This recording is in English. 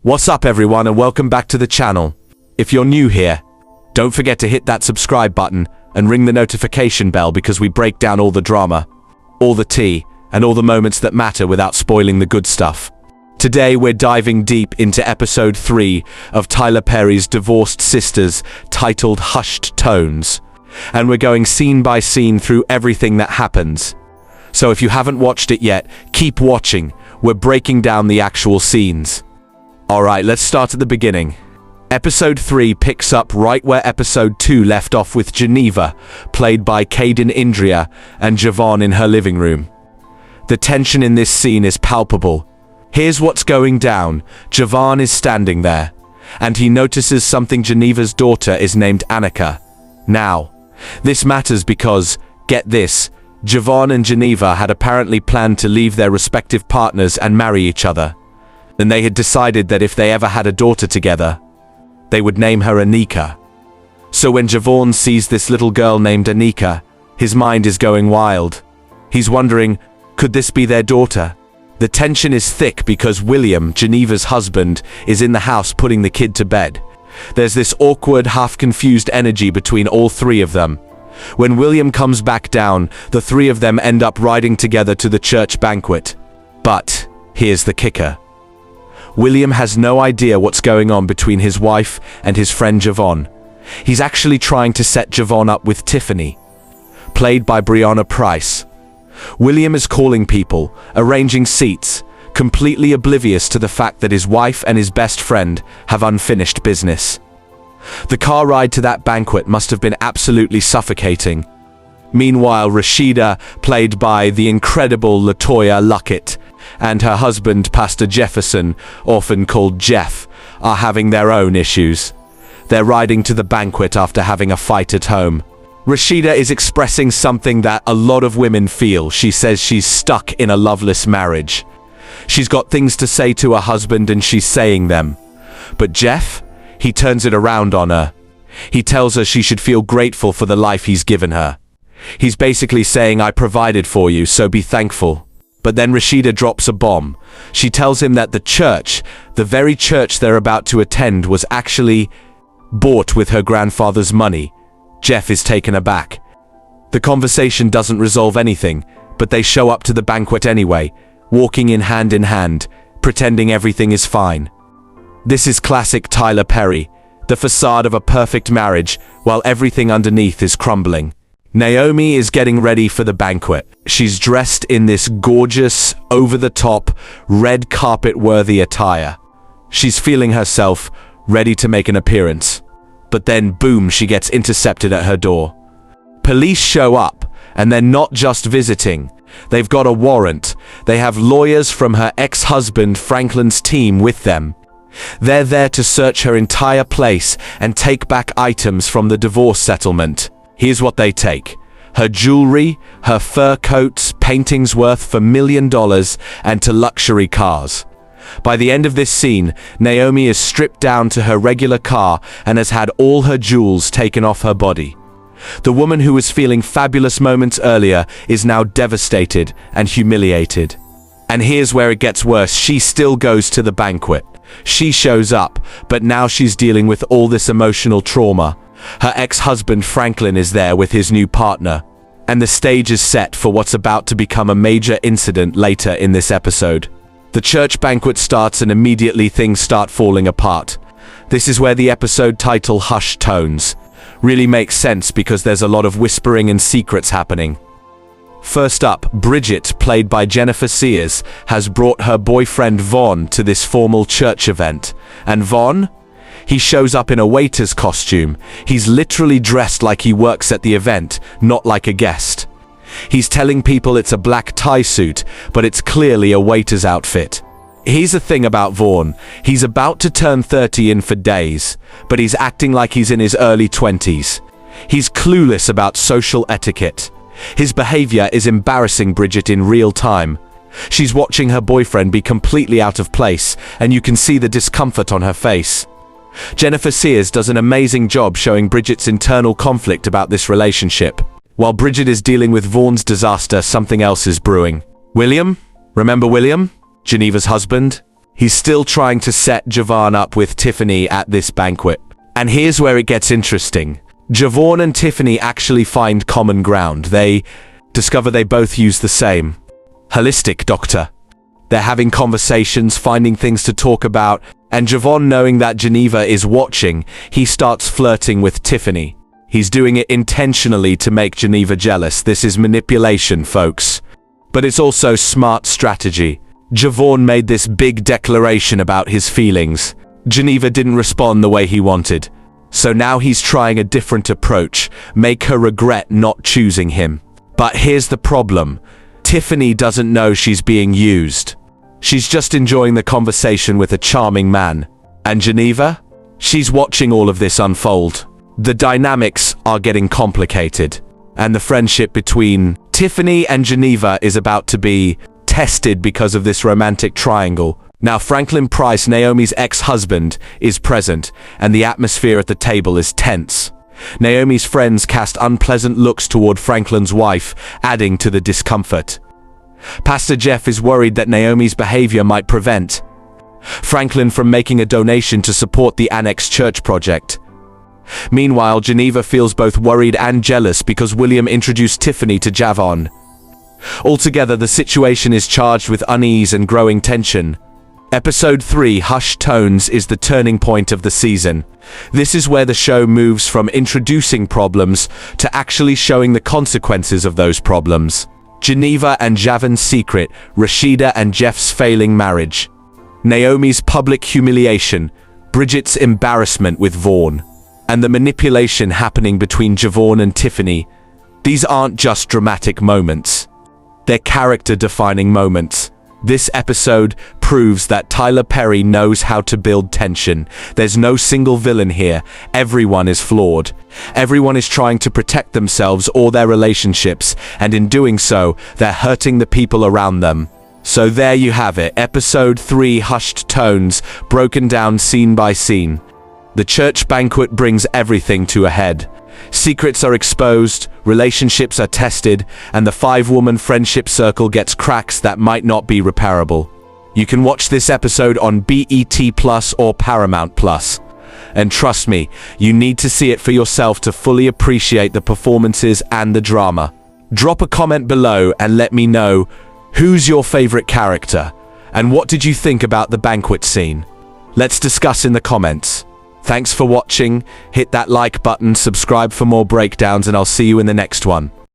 What's up everyone and welcome back to the channel. If you're new here, don't forget to hit that subscribe button and ring the notification bell because we break down all the drama, all the tea, and all the moments that matter without spoiling the good stuff. Today we're diving deep into episode 3 of Tyler Perry's Divorced Sistas, titled Hushed Tones. And we're going scene by scene through everything that happens. So if you haven't watched it yet, keep watching. We're breaking down the actual scenes. Alright, let's start at the beginning. Episode 3 picks up right where episode 2 left off with Geneva, played by Khadeen, Indréa, and Javon in her living room. The tension in this scene is palpable. Here's what's going down. Vaughn is standing there, and he notices something. Geneva's daughter is named Annika. Now, this matters because, get this, Javon and Geneva had apparently planned to leave their respective partners and marry each other. And they had decided that if they ever had a daughter together, they would name her Annika. So when Javon sees this little girl named Annika, his mind is going wild. He's wondering, could this be their daughter? The tension is thick because William, Geneva's husband, is in the house putting the kid to bed. There's this awkward, half-confused energy between all three of them. When William comes back down, the three of them end up riding together to the church banquet. But here's the kicker. William has no idea what's going on between his wife and his friend Javon. He's actually trying to set Javon up with Tiffany, played by Briana. William is calling people, arranging seats, completely oblivious to the fact that his wife and his best friend have unfinished business. The car ride to that banquet must have been absolutely suffocating. Meanwhile, Rasheda, played by the incredible LeToya Luckett, and her husband, Pastor Jefferson, often called Jeff, are having their own issues. They're riding to the banquet after having a fight at home. Rasheda is expressing something that a lot of women feel. She says she's stuck in a loveless marriage. She's got things to say to her husband and she's saying them. But Jeff, he turns it around on her. He tells her she should feel grateful for the life he's given her. He's basically saying, I provided for you, so be thankful. But then Rasheda drops a bomb. She tells him that the church, the very church they're about to attend, was actually bought with her grandfather's money. Jeff is taken aback. The conversation doesn't resolve anything, but they show up to the banquet anyway, walking in hand, pretending everything is fine. This is classic Tyler Perry, the facade of a perfect marriage, while everything underneath is crumbling. Naomi is getting ready for the banquet. She's dressed in this gorgeous, over-the-top, red carpet-worthy attire. She's feeling herself, ready to make an appearance. But then, boom, she gets intercepted at her door. Police show up, and they're not just visiting. They've got a warrant. They have lawyers from her ex-husband Franklin's team with them. They're there to search her entire place and take back items from the divorce settlement. Here's what they take: her jewelry, her fur coats, paintings worth $1 million, and to luxury cars. By the end of this scene, Naomi is stripped down to her regular car and has had all her jewels taken off her body. The woman who was feeling fabulous moments earlier is now devastated and humiliated. And here's where it gets worse. She still goes to the banquet. She shows up, but now she's dealing with all this emotional trauma. Her ex-husband Franklin is there with his new partner, and the stage is set for what's about to become a major incident later in this episode. The church banquet starts and immediately things start falling apart. This is where the episode title Hushed Tones really makes sense because there's a lot of whispering and secrets happening. First up, Bridget, played by Sears, has brought her boyfriend Vaughn to this formal church event. And Vaughn? He shows up in a waiter's costume. He's literally dressed like he works at the event, not like a guest. He's telling people it's a black tie suit, but it's clearly a waiter's outfit. Here's the thing about Vaughn. He's about to turn 30 in 4 days, but he's acting like he's in his early 20s. He's clueless about social etiquette. His behavior is embarrassing Bridget in real time. She's watching her boyfriend be completely out of place, and you can see the discomfort on her face. Sears does an amazing job showing Bridget's internal conflict about this relationship. While Bridget is dealing with Vaughn's disaster, something else is brewing. William? Remember William? Geneva's husband? He's still trying to set Javon up with Tiffany at this banquet. And here's where it gets interesting. Javon and Tiffany actually find common ground. They discover they both use the same holistic doctor. They're having conversations, finding things to talk about, and Javon, knowing that Geneva is watching, he starts flirting with Tiffany. He's doing it intentionally to make Geneva jealous. This is manipulation, folks. But it's also smart strategy. Javon made this big declaration about his feelings. Geneva didn't respond the way he wanted. So now he's trying a different approach, make her regret not choosing him. But here's the problem. Tiffany doesn't know she's being used. She's just enjoying the conversation with a charming man. And Geneva? She's watching all of this unfold. The dynamics are getting complicated. And the friendship between Tiffany and Geneva is about to be tested because of this romantic triangle. Now Franklin Price, Naomi's ex-husband, is present, and the atmosphere at the table is tense. Naomi's friends cast unpleasant looks toward Franklin's wife, adding to the discomfort. Pastor Jeff is worried that Naomi's behavior might prevent Franklin from making a donation to support the Annex Church project. Meanwhile, Geneva feels both worried and jealous because William introduced Tiffany to Javon. Altogether, the situation is charged with unease and growing tension. Episode 3, Hushed Tones, is the turning point of the season. This is where the show moves from introducing problems to actually showing the consequences of those problems. Geneva and Javon's secret, Rasheda and Jeff's failing marriage, Naomi's public humiliation, Bridget's embarrassment with Vaughn, and the manipulation happening between Javon and Tiffany. These aren't just dramatic moments. They're character-defining moments. This episode proves that Tyler Perry knows how to build tension. There's no single villain here. Everyone is flawed. Everyone is trying to protect themselves or their relationships, and in doing so, they're hurting the people around them. So there you have it, Episode 3, Hushed Tones, broken down scene by scene. The church banquet brings everything to a head. Secrets are exposed, relationships are tested, and the 5-woman friendship circle gets cracks that might not be repairable. You can watch this episode on BET Plus or Paramount Plus. And trust me, you need to see it for yourself to fully appreciate the performances and the drama. Drop a comment below and let me know who's your favorite character, and what did you think about the banquet scene? Let's discuss in the comments. Thanks for watching, hit that like button, subscribe for more breakdowns, and I'll see you in the next one.